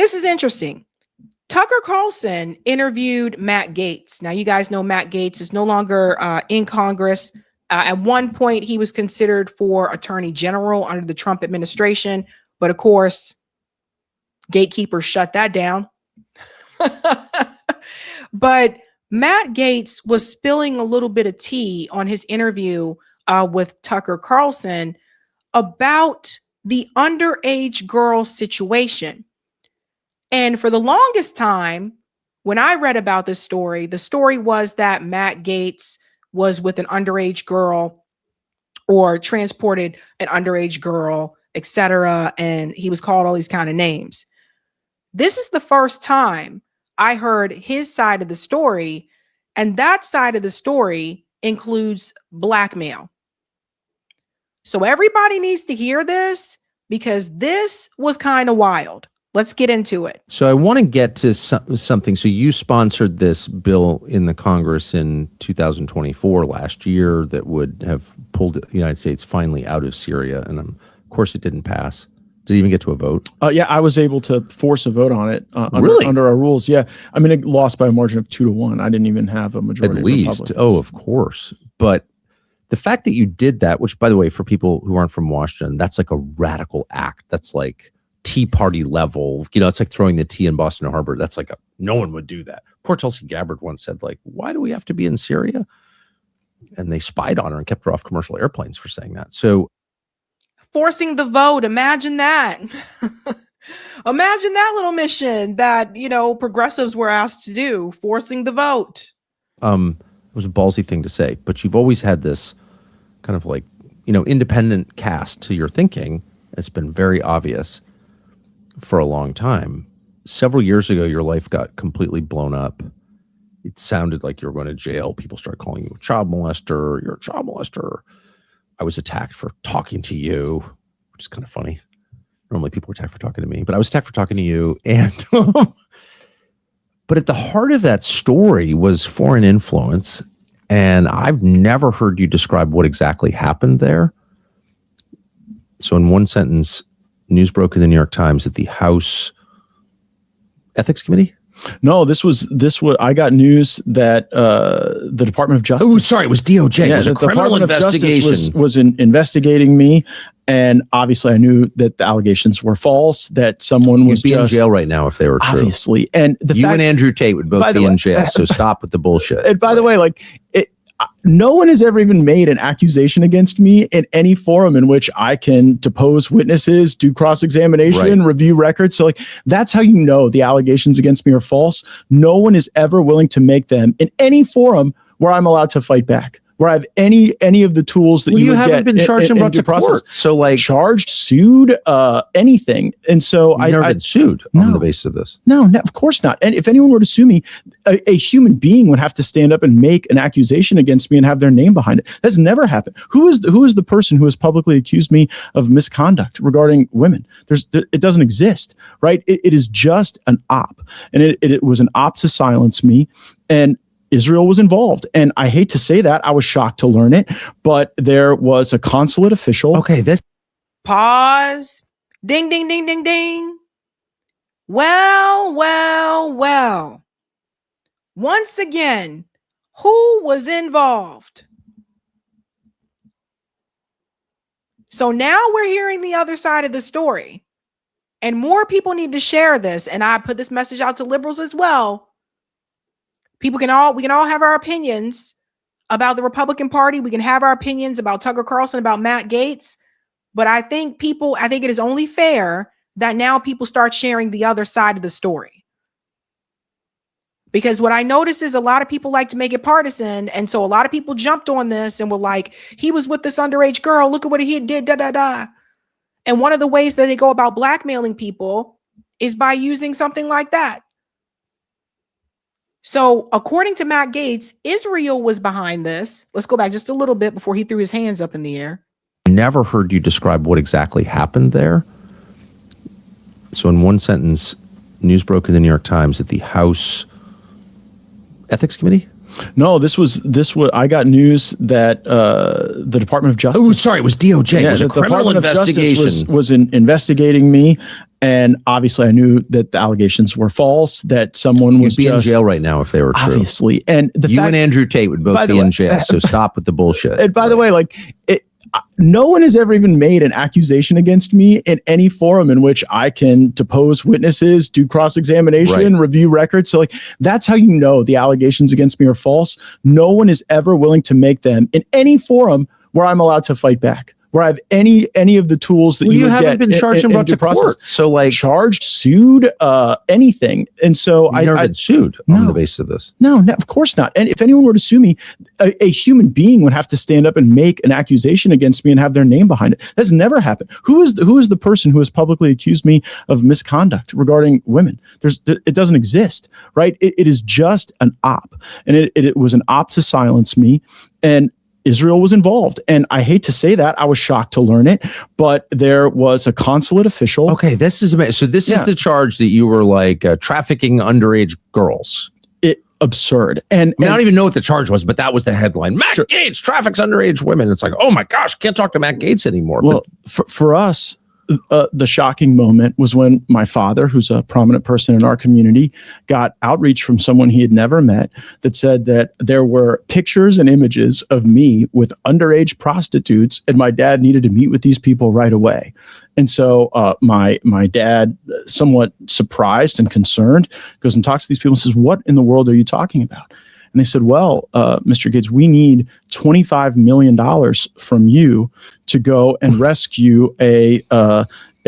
This is interesting. Tucker Carlson interviewed Matt Gaetz. Now, you guys know Matt Gaetz is no longer in Congress. At one point, he was considered for attorney general under the Trump administration. But of course, gatekeepers shut that down. But Matt Gaetz was spilling a little bit of tea on his interview with Tucker Carlson about the underage girl situation. And for the longest time, when I read about this story, the story was that Matt Gaetz was with an underage girl or transported an underage girl, etc. And he was called all these kind of names. This is the first time I heard his side of the story, and that side of the story includes blackmail. So everybody needs to hear this because this was kind of wild. Let's get into it. So I want to get to something. So you sponsored this bill in the Congress in 2024 last year that would have pulled the United States finally out of Syria. And of course it didn't pass. Did it even get to a vote? Yeah, I was able to force a vote on it really? under our rules. Yeah. I mean, it lost by a margin of 2-1. I didn't even have a majority. At least. Oh, of course. But the fact that you did that, which, by the way, for people who aren't from Washington, that's like a radical act. That's like Tea Party level. You know, it's like throwing the tea in Boston Harbor. That's like no one would do that. Poor Tulsi Gabbard once said, like, why do we have to be in Syria? And they spied on her and kept her off commercial airplanes for saying that. So forcing the vote. Imagine that. Imagine that little mission that, you know, progressives were asked to do, forcing the vote. It was a ballsy thing to say, but you've always had this kind of like, you know, independent cast to your thinking. It's been very obvious for a long time. Several years ago, your life got completely blown up. It sounded like you were going to jail. People started calling you a child molester. You're a child molester. I was attacked for talking to you, which is kind of funny. Normally people are attacked for talking to me, but I was attacked for talking to you. And but at the heart of that story was foreign influence. And I've never heard you describe what exactly happened there. So in one sentence, news broke in the New York Times that the House Ethics Committee? No, this was I got news that the Department of Justice. Oh, sorry, it was DOJ. It was a criminal investigation. Was investigating me, and obviously I knew that the allegations were false. That someone was You'd be in jail right now if they were true. Obviously, and you and Andrew Tate would both be in jail. So stop with the bullshit. And by the way, like no one has ever even made an accusation against me in any forum in which I can depose witnesses, do cross-examination, review records. So like, that's how you know the allegations against me are false. No one is ever willing to make them in any forum where I'm allowed to fight back, where I have any of the tools that you would haven't get been charged and brought to process. Court. So like charged, sued, anything. And so I've never been sued on the basis of this. No, of course not. And if anyone were to sue me, a human being would have to stand up and make an accusation against me and have their name behind it. That's never happened. Who is the person who has publicly accused me of misconduct regarding women? It doesn't exist, right? It is just an op. And it was an op to silence me. And Israel was involved. And I hate to say that. I was shocked to learn it. But there was a consulate official. Okay, this. Pause. Ding, ding, ding, ding, ding. Well. Once again, who was involved? So now we're hearing the other side of the story. And more people need to share this. And I put this message out to liberals as well. We can all have our opinions about the Republican Party. We can have our opinions about Tucker Carlson, about Matt Gaetz. But I think it is only fair that now people start sharing the other side of the story. Because what I noticed is a lot of people like to make it partisan. And so a lot of people jumped on this and were like, he was with this underage girl. Look at what he did. And one of the ways that they go about blackmailing people is by using something like that. So according to Matt Gaetz, Israel was behind this. Let's go back just a little bit before he threw his hands up in the air. Never heard you describe what exactly happened there. So in one sentence, news broke in the New York Times that the House Ethics Committee? No, this was I got news that the Department of Justice. Oh, sorry, it was DOJ. It was a criminal investigation. Was investigating me, And obviously I knew that the allegations were false, that someone was You'd be in just jail right now if they were true. obviously. And the You fact, and Andrew Tate would both be in jail. So stop with the bullshit. and by the way, like no one has ever even made an accusation against me in any forum in which I can depose witnesses, do cross-examination, Right. review records. So like, that's how you know the allegations against me are false. No one is ever willing to make them in any forum where I'm allowed to fight back, where I have any of the tools that Well, you would haven't get been charged and brought due to court. So like charged, sued, anything. And so you never been sued on the basis of this. No, of course not. And if anyone were to sue me, a human being would have to stand up and make an accusation against me and have their name behind it. That's never happened. Who is the person who has publicly accused me of misconduct regarding women? It doesn't exist, right? It is just an op, and it was an op to silence me. And Israel was involved. And I hate to say that. I was shocked to learn it, but there was a consulate official. Okay, this is amazing. So this is the charge that you were like trafficking underage girls. Absurd. And I don't even know what the charge was, but that was the headline. Matt Gaetz traffics underage women. It's like, oh my gosh, can't talk to Matt Gaetz anymore. Well, for us, the shocking moment was when my father, who's a prominent person in our community, got outreach from someone he had never met that said that there were pictures and images of me with underage prostitutes, and my dad needed to meet with these people right away. And so my dad, somewhat surprised and concerned, goes and talks to these people and says, "What in the world are you talking about?" And they said, "Well, Mr. Gaetz, we need $25 million from you to go and rescue a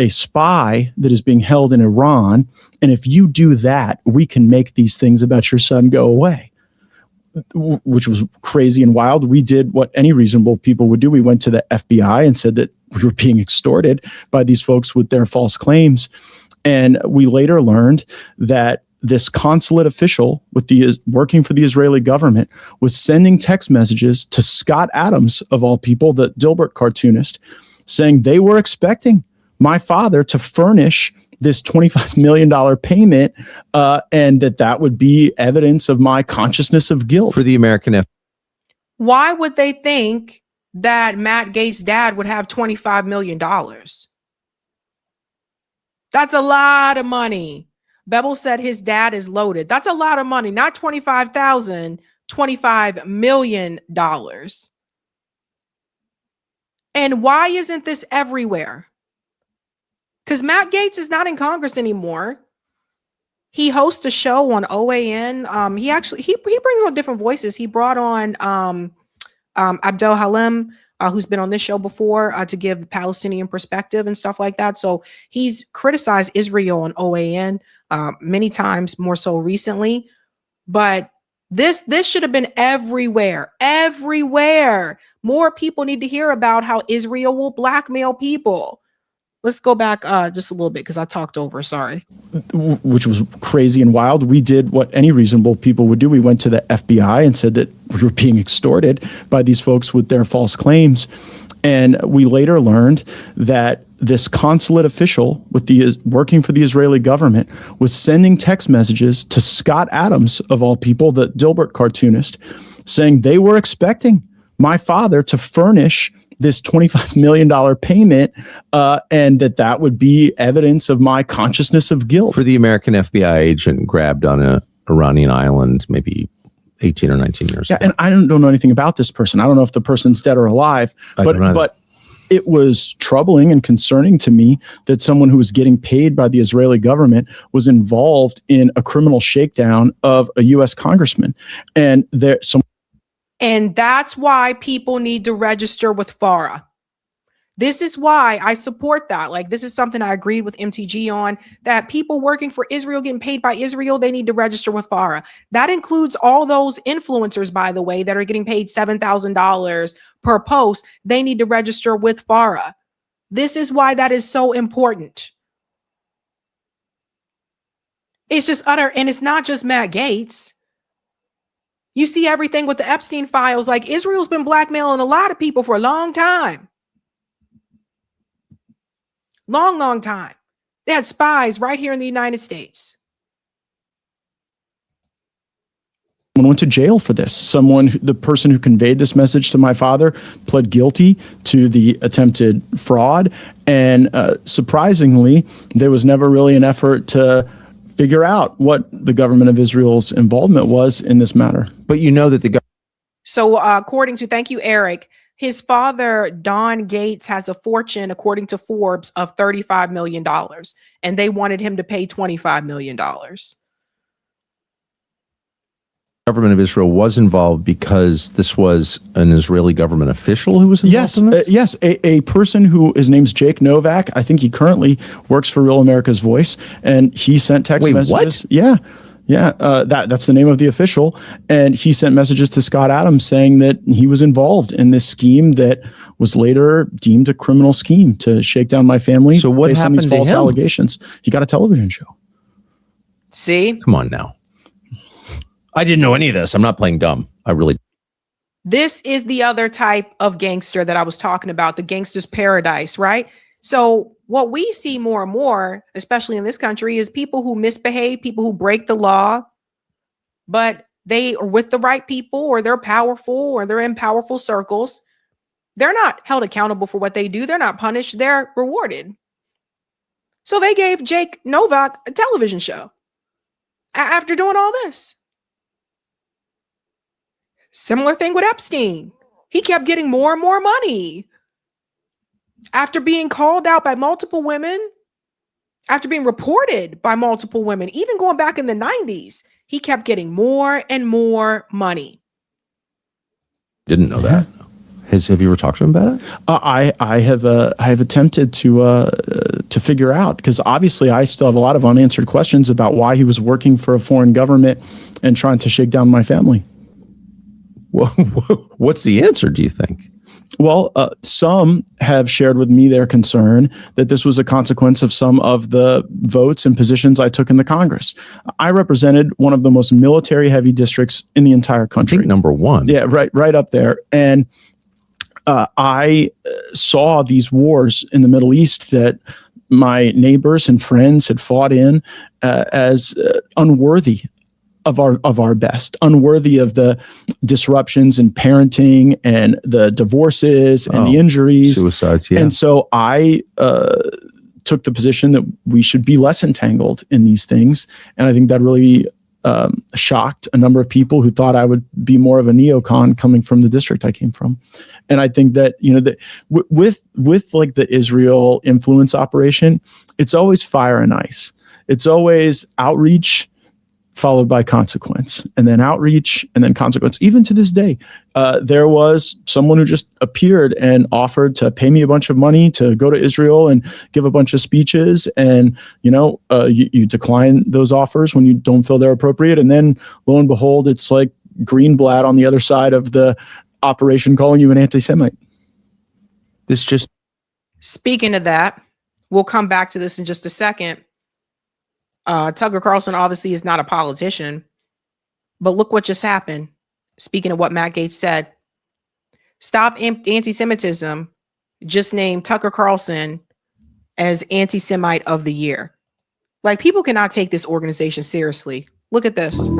spy that is being held in Iran. And if you do that, we can make these things about your son go away." Which was crazy and wild. We did what any reasonable people would do. We went to the FBI and said that we were being extorted by these folks with their false claims. And we later learned that this consulate official working for the Israeli government was sending text messages to Scott Adams, of all people, the Dilbert cartoonist, saying they were expecting my father to furnish this $25 million payment, and that would be evidence of my consciousness of guilt. For the American Why would they think that Matt Gaetz' dad would have $25 million? That's a lot of money. Bebel said his dad is loaded. That's a lot of money. Not 25,000, $25 million. And why isn't this everywhere? Because Matt Gaetz is not in Congress anymore. He hosts a show on OAN. He brings on different voices. He brought on Abdel Halem, who's been on this show before, to give the Palestinian perspective and stuff like that. So he's criticized Israel on OAN many times, more so recently. But this should have been everywhere. Everywhere. More people need to hear about how Israel will blackmail people. Let's go back just a little bit because I talked over. Sorry. Which was crazy and wild. We did what any reasonable people would do. We went to the FBI and said that we were being extorted by these folks with their false claims. And we later learned that this consulate official working for the Israeli government was sending text messages to Scott Adams, of all people, the Dilbert cartoonist, saying they were expecting my father to furnish this $25 million payment, and that would be evidence of my consciousness of guilt. For the American FBI agent grabbed on an Iranian island maybe 18 or 19 years ago. And I don't know anything about this person. I don't know if the person's dead or alive, but it was troubling and concerning to me that someone who was getting paid by the Israeli government was involved in a criminal shakedown of a U.S. congressman. And that's why people need to register with FARA. This is why I support that. Like, this is something I agreed with MTG on, that people working for Israel, getting paid by Israel, they need to register with FARA. That includes all those influencers, by the way, that are getting paid $7,000 per post. They need to register with FARA. This is why that is so important. It's just utter, and it's not just Matt Gaetz. You see everything with the Epstein files. Like, Israel's been blackmailing a lot of people for a long time. Long time. They had spies right here in the United States. went to jail for this. The person who conveyed this message to my father pled guilty to the attempted fraud. And surprisingly, there was never really an effort to figure out what the government of Israel's involvement was in this matter. But you know that the So thank you, Eric, his father, Don Gaetz, has a fortune, according to Forbes, of $35 million. And they wanted him to pay $25 million. government of Israel was involved because this was an Israeli government official who was involved in this? Yes, a person who his name's Jake Novak. I think he currently works for Real America's Voice, and he sent text messages. What? Yeah, that's the name of the official, and he sent messages to Scott Adams saying that he was involved in this scheme that was later deemed a criminal scheme to shake down my family. So what based on happened these to false him? allegations? He got a television show. See? Come on now. I didn't know any of this. I'm not playing dumb. I really. This is the other type of gangster that I was talking about, the gangster's paradise, right? So what we see more and more, especially in this country, is people who misbehave, people who break the law, but they are with the right people, or they're powerful, or they're in powerful circles. They're not held accountable for what they do. They're not punished. They're rewarded. So they gave Jake Novak a television show after doing all this. Similar thing with Epstein. He kept getting more and more money. After being called out by multiple women, after being reported by multiple women, even going back in the 90s, he kept getting more and more money. Didn't know that. Have you ever talked to him about it? I have attempted to figure out, because obviously I still have a lot of unanswered questions about why he was working for a foreign government and trying to shake down my family. Well, what's the answer, do you think? Well, some have shared with me their concern that this was a consequence of some of the votes and positions I took in the Congress. I represented one of the most military-heavy districts in the entire country. I think number one. Yeah, right up there. And I saw these wars in the Middle East that my neighbors and friends had fought in as unworthy of our best, unworthy of the disruptions in parenting and the divorces and the injuries, suicides. Yeah. And so I took the position that we should be less entangled in these things. And I think that really shocked a number of people who thought I would be more of a neocon coming from the district I came from. And I think that, with like the Israel influence operation, it's always fire and ice. It's always outreach followed by consequence, and then outreach, and then consequence. Even to this day, there was someone who just appeared and offered to pay me a bunch of money to go to Israel and give a bunch of speeches. And, you decline those offers when you don't feel they're appropriate. And then lo and behold, it's like Greenblatt on the other side of the operation calling you an anti-Semite. Speaking of that, we'll come back to this in just a second. Tucker Carlson obviously is not a politician, but look what just happened. Speaking of what Matt Gaetz said, Stop Anti-Semitism just named Tucker Carlson as Anti-Semite of the Year. Like, people cannot take this organization seriously. Look at this.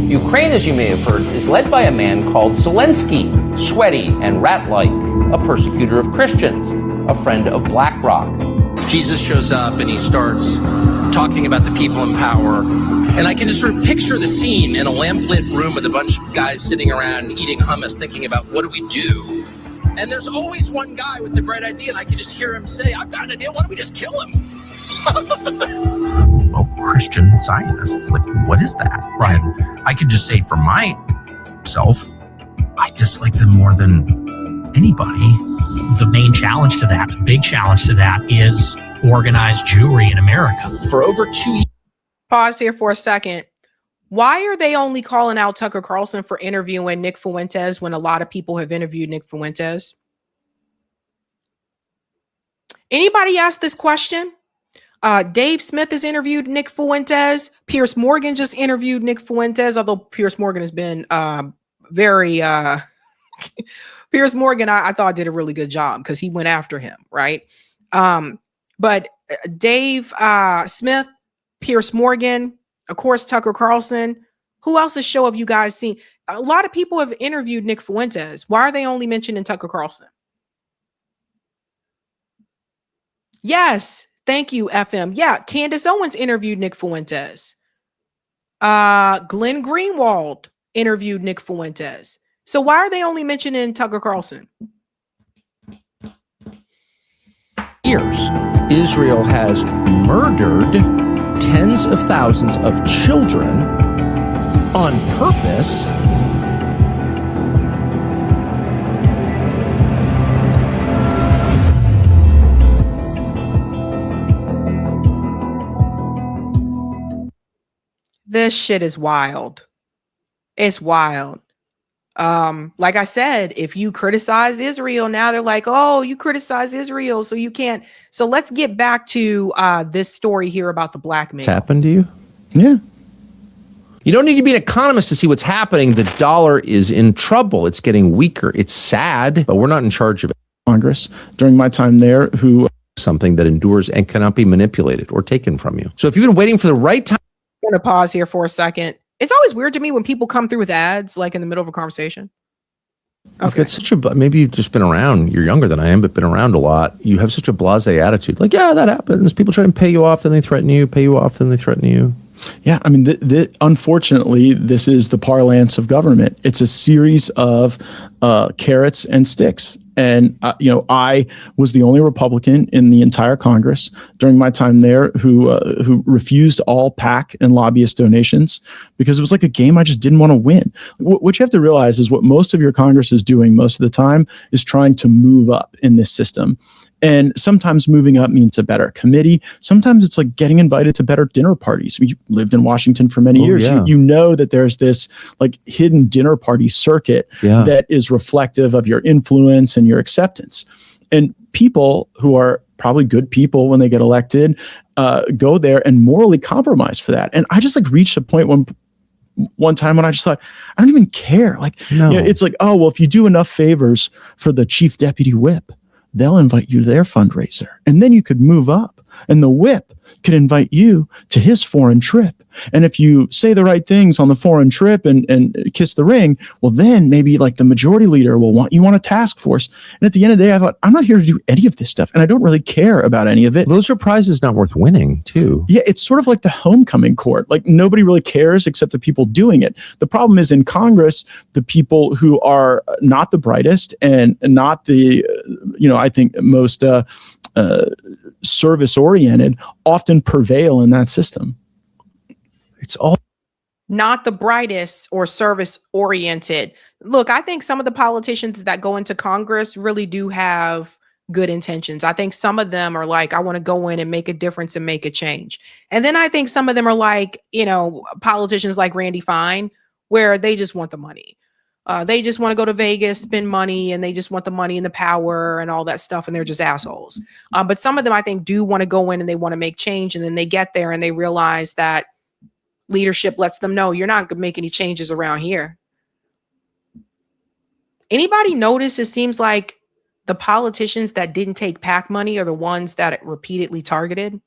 Ukraine, as you may have heard, is led by a man called Zelensky, sweaty and rat-like, a persecutor of Christians, a friend of BlackRock. Jesus shows up and he starts talking about the people in power. And I can just sort of picture the scene in a lamplit room with a bunch of guys sitting around eating hummus, thinking about what do we do? And there's always one guy with the bright idea, and I can just hear him say, I've got an idea, why don't we just kill him? Well, Christian Zionists, like, what is that? Right. And I could just say for myself, I dislike them more than anybody. The main challenge to that, the big challenge to that, is organized Jewry in America. For over 2 years. Pause here for a second. Why are they only calling out Tucker Carlson for interviewing Nick Fuentes when a lot of people have interviewed Nick Fuentes? Anybody ask this question? Dave Smith has interviewed Nick Fuentes. Piers Morgan just interviewed Nick Fuentes, although Piers Morgan has been very Piers Morgan, I thought did a really good job because he went after him, right? But Dave Smith, Pierce Morgan, of course, Tucker Carlson. Who else's show have you guys seen? A lot of people have interviewed Nick Fuentes. Why are they only mentioning Tucker Carlson? Yes, thank you, FM. Yeah, Candace Owens interviewed Nick Fuentes. Glenn Greenwald interviewed Nick Fuentes. So why are they only mentioning Tucker Carlson? Years, Israel has murdered tens of thousands of children on purpose. This shit is wild. It's wild. Like I said, if you criticize Israel, now they're like, oh, you criticize Israel, so you can't. So let's get back to this story here about the blackmail. What's happened to you? Yeah. You don't need to be an economist to see what's happening. The dollar is in trouble. It's getting weaker. It's sad, but we're not in charge of it. Congress during my time there who Something that endures and cannot be manipulated or taken from you. So if you've been waiting for the right time, I'm going to pause here for a second. It's always weird to me when people come through with ads, like in the middle of a conversation. you've got such a, maybe you've just been around, you're younger than I am, but been around a lot. You have such a blasé attitude. Like, yeah, that happens. People try to pay you off, then they threaten you, pay you off, then they threaten you. Yeah, I mean, unfortunately, this is the parlance of government. It's a series of carrots and sticks. And, I was the only Republican in the entire Congress during my time there who refused all PAC and lobbyist donations because it was like a game I just didn't want to win. What you have to realize is what most of your Congress is doing most of the time is trying to move up in this system. And sometimes moving up means a better committee. Sometimes it's like getting invited to better dinner parties. You lived in Washington for many years. Yeah. You know that there's this like hidden dinner party circuit that is reflective of your influence and your acceptance. And people who are probably good people when they get elected go there and morally compromise for that. And I just like reached a point one time when I just thought, I don't even care. Like, it's like, oh, well, if you do enough favors for the chief deputy whip, they'll invite you to their fundraiser. And then you could move up and the whip could invite you to his foreign trip. And if you say the right things on the foreign trip and kiss the ring, well, then maybe like the majority leader will want you on a task force. And at the end of the day, I thought, I'm not here to do any of this stuff. And I don't really care about any of it. Those are prizes not worth winning, too. Yeah, it's sort of like the homecoming court. Like nobody really cares except the people doing it. The problem is in Congress, the people who are not the brightest and not the, I think most service oriented often prevail in that system. It's all not the brightest or service oriented. Look, I think some of the politicians that go into Congress really do have good intentions. I think some of them are like, I want to go in and make a difference and make a change. And then I think some of them are like, politicians like Randy Fine, where they just want the money. They just want to go to Vegas, spend money, and they just want the money and the power and all that stuff. And they're just assholes. But some of them, I think, do want to go in and they want to make change. And then they get there and they realize that leadership lets them know you're not going to make any changes around here. Anybody notice it seems like the politicians that didn't take PAC money are the ones that it repeatedly targeted?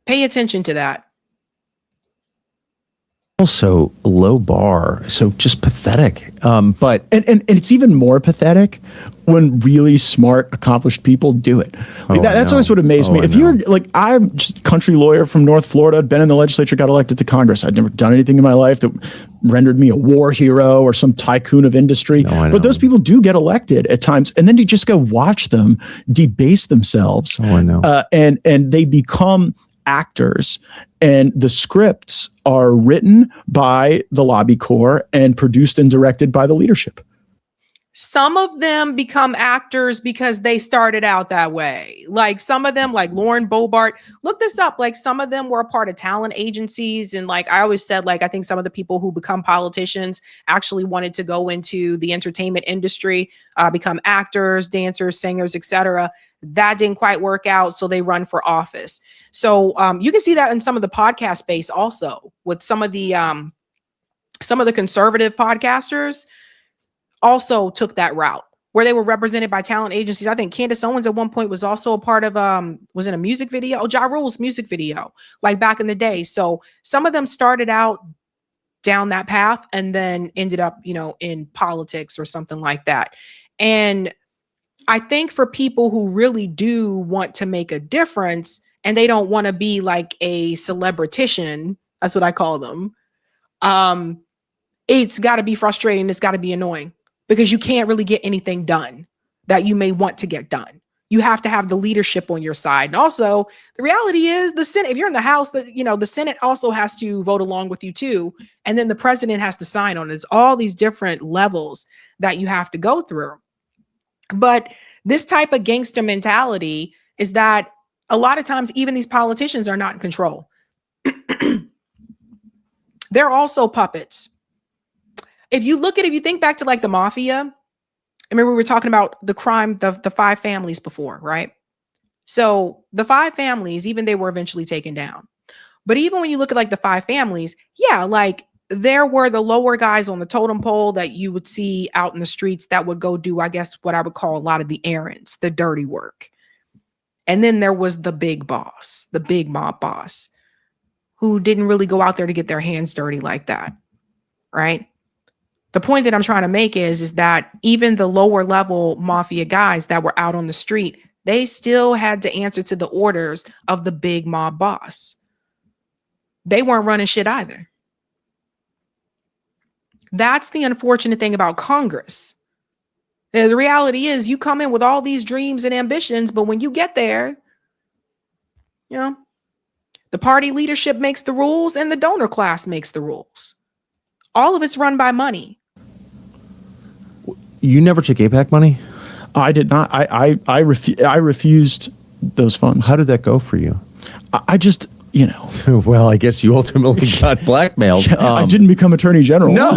Pay attention to that. also a low bar, so just pathetic. But it's even more pathetic when really smart, accomplished people do it. Like that's always what amazed me. If you're like, I'm just a country lawyer from North Florida, been in the legislature, got elected to Congress. I'd never done anything in my life that rendered me a war hero or some tycoon of industry. But those people do get elected at times, and then you just go watch them debase themselves. And they become actors, and the scripts are written by the lobby corps and produced and directed by the leadership. Some of them become actors because they started out that way. Like some of them, like Lauren Bobart, look this up. Like some of them were a part of talent agencies. And like I always said, like, I think some of the people who become politicians actually wanted to go into the entertainment industry, become actors, dancers, singers, etc. That didn't quite work out. So they run for office. So you can see that in some of the podcast space also with some of the conservative podcasters also took that route. where they were represented by talent agencies. I think Candace Owens at one point was also a part of was in a music video. Oh, Ja Rule's music video, like back in the day. So some of them started out down that path and then ended up, in politics or something like that. And I think for people who really do want to make a difference and they don't want to be like a celebritician, that's what I call them. It's got to be frustrating. It's got to be annoying because you can't really get anything done that you may want to get done. You have to have the leadership on your side. And also the reality is the Senate, if you're in the House, the Senate also has to vote along with you too. And then the president has to sign on it. It's all these different levels that you have to go through. But this type of gangster mentality is that a lot of times, even these politicians are not in control. They're also puppets. If you think back to like the mafia, I remember we were talking about the crime, the 5 families before, right? So the 5 families, even they were eventually taken down. But even when you look at like the 5 families, yeah, like there were the lower guys on the totem pole that you would see out in the streets that would go do, I guess, what I would call a lot of the errands, the dirty work. And then there was the big boss, the big mob boss, who didn't really go out there to get their hands dirty like that, right? The point that I'm trying to make is that even the lower level mafia guys that were out on the street, they still had to answer to the orders of the big mob boss. They weren't running shit either. That's the unfortunate thing about Congress. The reality is you come in with all these dreams and ambitions, but when you get there, the party leadership makes the rules and the donor class makes the rules. All of it's run by money. You never took AIPAC money? I did not. I refused those funds. How did that go for you? I just, Well, I guess you ultimately got blackmailed. I didn't become attorney general. No,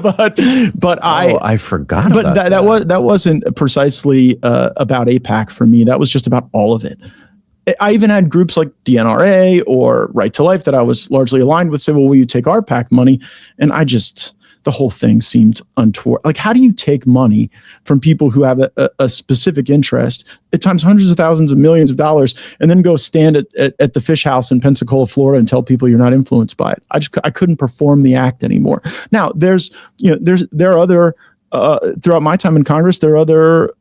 but I forgot. But that wasn't precisely about AIPAC for me. That was just about all of it. I even had groups like DNRA or Right to Life that I was largely aligned with say, well, will you take our PAC money? And the whole thing seemed untoward. Like, how do you take money from people who have a specific interest, at times hundreds of thousands of millions of dollars, and then go stand at the fish house in Pensacola, Florida, and tell people you're not influenced by it? I couldn't perform the act anymore. Now, there are other throughout my time in Congress, there are other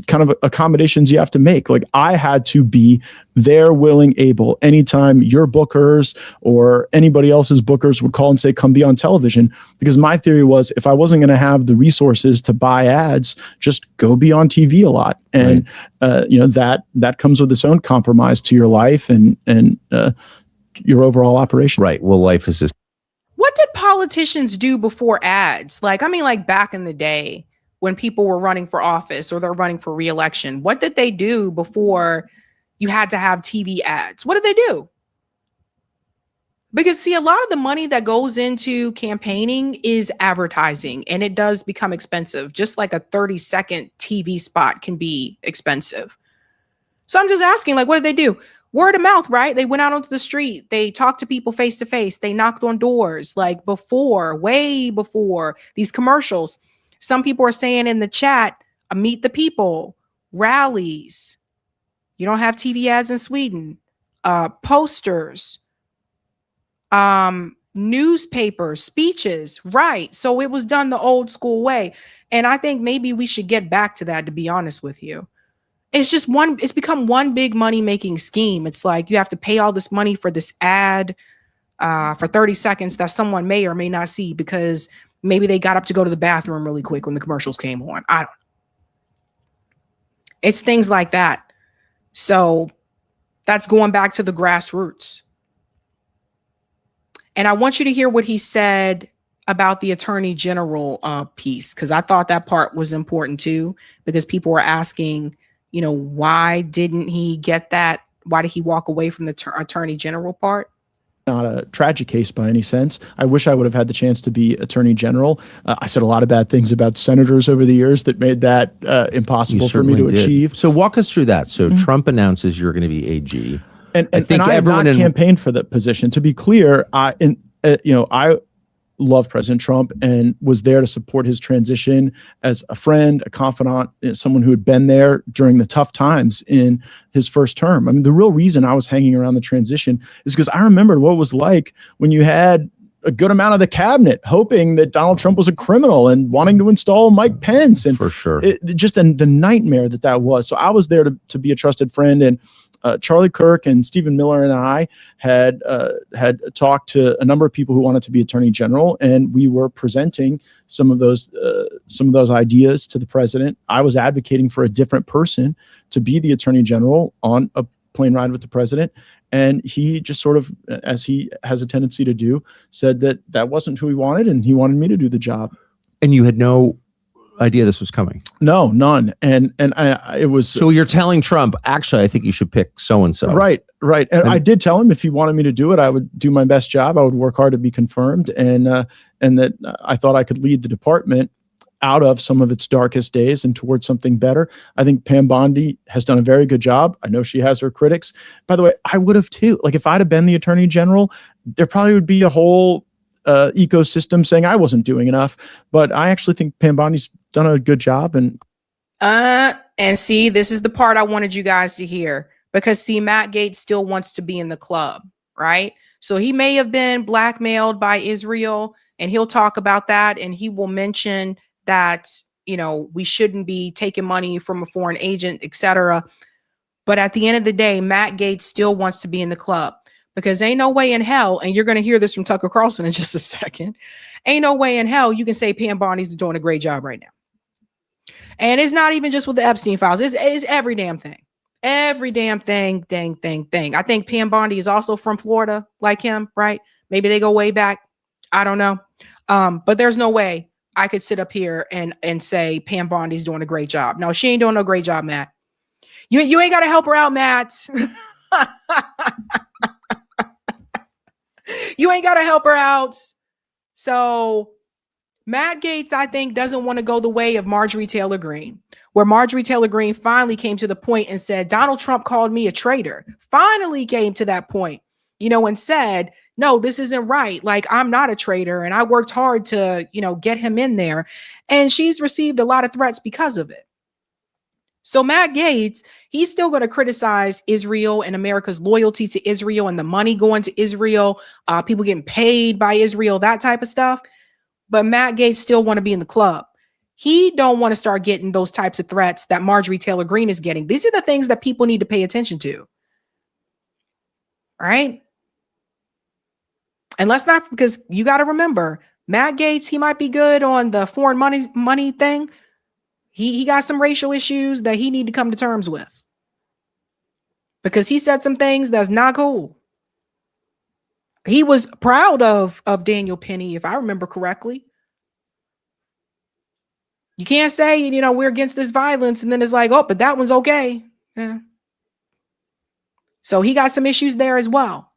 kind of accommodations you have to make. Like, I had to be there, willing, able. Anytime your bookers or anybody else's bookers would call and say, come be on television, because my theory was if I wasn't going to have the resources to buy ads, just go be on TV a lot. And, that comes with its own compromise to your life and your overall operation. Right. Well, life is just. What did politicians do before ads? Like back in the day, when people were running for office or they're running for re-election, what did they do before you had to have TV ads? What did they do? Because see, a lot of the money that goes into campaigning is advertising, and it does become expensive. Just like a 30-second TV spot can be expensive. So I'm just asking, like, what did they do? Word of mouth, right? They went out onto the street. They talked to people face to face. They knocked on doors, like way before these commercials. Some people are saying in the chat, meet the people, rallies. You don't have TV ads in Sweden. Posters, newspapers, speeches, right? So it was done the old school way. And I think maybe we should get back to that, to be honest with you. It's become one big money-making scheme. It's like you have to pay all this money for this ad for 30 seconds that someone may or may not see because maybe they got up to go to the bathroom really quick when the commercials came on. I don't know. It's things like that. So that's going back to the grassroots. And I want you to hear what he said about the attorney general piece, because I thought that part was important too, because people were asking, why didn't he get that? Why did he walk away from the attorney general part? Not a tragic case by any sense. I wish I would have had the chance to be attorney general. I said a lot of bad things about senators over the years that made that impossible for me to achieve. So walk us through that. So Trump announces you're going to be AG. And I have not campaigned for the position. To be clear, loved President Trump and was there to support his transition as a friend, a confidant, someone who had been there during the tough times in his first term. I mean, the real reason I was hanging around the transition is because I remembered what it was like when you had a good amount of the cabinet hoping that Donald Trump was a criminal and wanting to install Mike Pence. And for sure, the nightmare that was. So I was there to be a trusted friend. And Charlie Kirk and Stephen Miller and I had talked to a number of people who wanted to be attorney general, and we were presenting some of those ideas to the president. I was advocating for a different person to be the attorney general on a plane ride with the president, and he just sort of, as he has a tendency to do, said that wasn't who he wanted, and he wanted me to do the job. And you had no idea this was coming? No, none. And it was. So you're telling Trump, actually, I think you should pick so-and-so. Right. And I did tell him if he wanted me to do it, I would do my best job. I would work hard to be confirmed, and that I thought I could lead the department out of some of its darkest days and towards something better. I think Pam Bondi has done a very good job. I know she has her critics. By the way, I would have too. Like if I'd have been the attorney general, there probably would be a whole ecosystem saying I wasn't doing enough. But I actually think Pam Bondi's done a good job. And see, this is the part I wanted you guys to hear, because see, Matt Gaetz still wants to be in the club, right? So he may have been blackmailed by Israel, and he'll talk about that, and he will mention that, we shouldn't be taking money from a foreign agent, etc. But at the end of the day, Matt Gaetz still wants to be in the club, because ain't no way in hell, and you're going to hear this from Tucker Carlson in just a second, ain't no way in hell you can say Pam Bondi's doing a great job right now. And it's not even just with the Epstein files. It's every damn thing. Every damn thing. I think Pam Bondi is also from Florida, like him, right? Maybe they go way back. I don't know. But there's no way I could sit up here and say Pam Bondi's doing a great job. No, she ain't doing no great job, Matt. You ain't got to help her out, Matt. You ain't got to help her out. So Matt Gaetz, I think, doesn't want to go the way of Marjorie Taylor Greene, where Marjorie Taylor Greene finally came to the point and said, Donald Trump called me a traitor. Finally came to that point, and said, no, this isn't right. Like, I'm not a traitor, and I worked hard to, get him in there. And she's received a lot of threats because of it. So Matt Gaetz, he's still going to criticize Israel and America's loyalty to Israel and the money going to Israel, people getting paid by Israel, that type of stuff. But Matt Gaetz still want to be in the club. He don't want to start getting those types of threats that Marjorie Taylor Greene is getting. These are the things that people need to pay attention to. Right? And let's not, because you got to remember, Matt Gaetz, he might be good on the foreign money thing. He got some racial issues that he need to come to terms with, because he said some things that's not cool. He was proud of Daniel Penny, if I remember correctly. You can't say, we're against this violence, and then it's like, oh, but that one's okay. Yeah. So he got some issues there as well.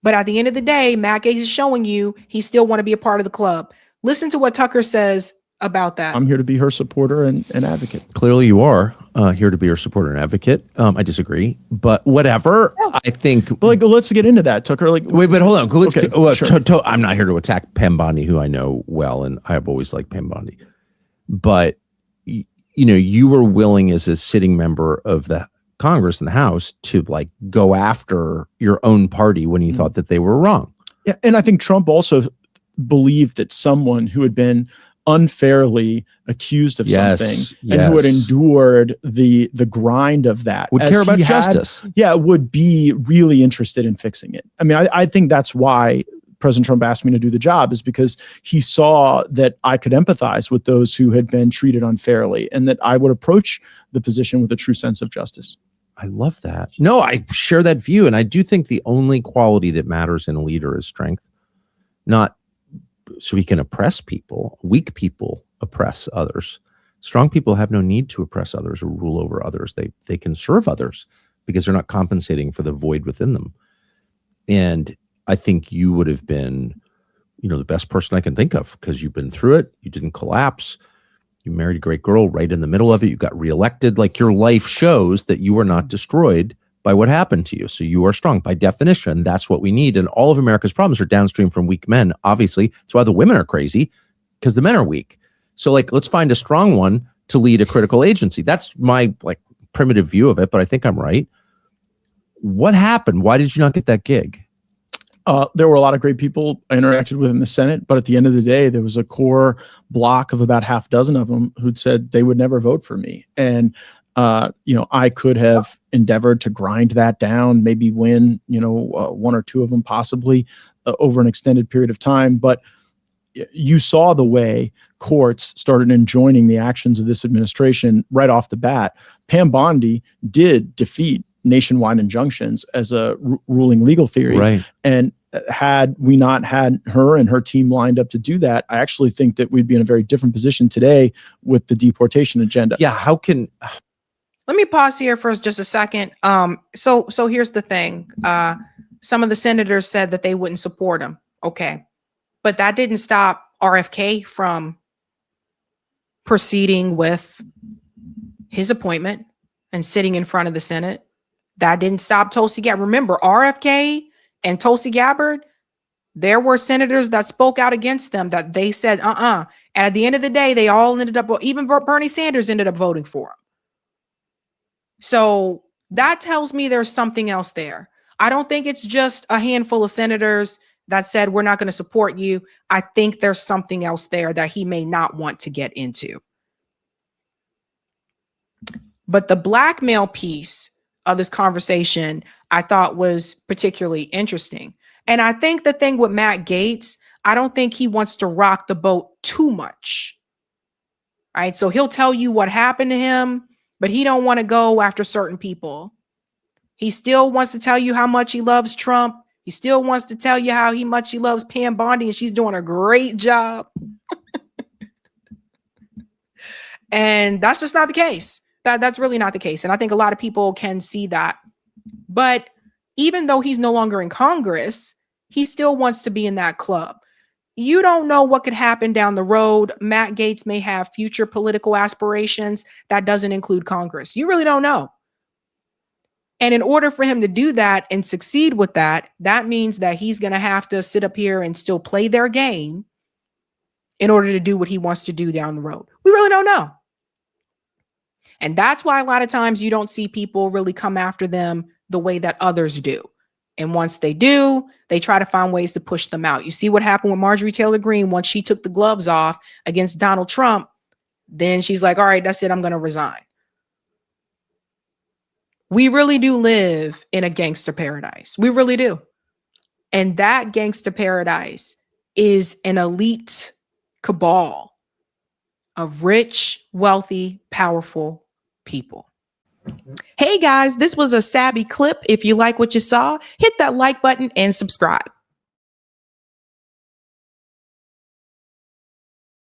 But at the end of the day, Matt Gaetz is showing you he still want to be a part of the club. Listen to what Tucker says about that. I'm here to be her supporter and advocate. Clearly you are here to be her supporter and advocate. I disagree, but whatever. Oh. I think. But let's get into that, Tucker. Wait, but hold on. Okay, sure. I'm not here to attack Pam Bondi, who I know well, and I have always liked Pam Bondi. But you were willing as a sitting member of the Congress and the House to go after your own party when you thought that they were wrong. Yeah, and I think Trump also believed that someone who had been unfairly accused of something and who had endured the grind of that would care about justice. Yeah, would be really interested in fixing it. I mean, I think that's why President Trump asked me to do the job, is because he saw that I could empathize with those who had been treated unfairly, and that I would approach the position with a true sense of justice. I love that. No, I share that view. And I do think the only quality that matters in a leader is strength, not so he can oppress people. Weak people oppress others. Strong people have no need to oppress others or rule over others. They can serve others because they're not compensating for the void within them. And I think you would have been, the best person I can think of, because you've been through it. You didn't collapse. You married a great girl right in the middle of it. You got reelected. Like, your life shows that you were not destroyed by what happened to you. So you are strong by definition. That's what we need. And all of America's problems are downstream from weak men. Obviously, that's why the women are crazy, because the men are weak. So like, let's find a strong one to lead a critical agency. That's my like primitive view of it, but I think I'm right. What happened? Why did you not get that gig? There were a lot of great people I interacted with in the Senate, but at the end of the day, there was a core block of about half a dozen of them who'd said they would never vote for me. And, I could have endeavored to grind that down, maybe win, one or two of them possibly over an extended period of time. But you saw the way courts started enjoining the actions of this administration right off the bat. Pam Bondi did defeat nationwide injunctions as a ruling legal theory. Right. And had we not had her and her team lined up to do that, I actually think that we'd be in a very different position today with the deportation agenda. Yeah. How can... Let me pause here for just a second. So here's the thing. Some of the senators said that they wouldn't support him. Okay. But that didn't stop RFK from proceeding with his appointment and sitting in front of the Senate. That didn't stop Tulsi Gabbard. Remember, RFK and Tulsi Gabbard, there were senators that spoke out against them, that they said, And at the end of the day, they all ended up, even Bernie Sanders ended up voting for him. So that tells me there's something else there. I don't think it's just a handful of senators that said, we're not going to support you. I think there's something else there that he may not want to get into. But the blackmail piece of this conversation, I thought was particularly interesting. And I think the thing with Matt Gaetz, I don't think he wants to rock the boat too much. Right. So he'll tell you what happened to him, but he don't want to go after certain people. He still wants to tell you how much he loves Trump. He still wants to tell you how much he loves Pam Bondi, and she's doing a great job. And that's just not the case. That's really not the case. And I think a lot of people can see that. But even though he's no longer in Congress, he still wants to be in that club. You don't know what could happen down the road. Matt Gaetz may have future political aspirations that doesn't include Congress. You really don't know. And in order for him to do that and succeed with that, that means that he's going to have to sit up here and still play their game in order to do what he wants to do down the road. We really don't know. And that's why a lot of times you don't see people really come after them the way that others do. And once they do, they try to find ways to push them out. You see what happened with Marjorie Taylor Greene. Once she took the gloves off against Donald Trump, then she's like, all right, that's it. I'm going to resign. We really do live in a gangster paradise. We really do. And that gangster paradise is an elite cabal of rich, wealthy, powerful people. Hey guys, this was a Sabby clip. If you like what you saw, hit that like button and subscribe.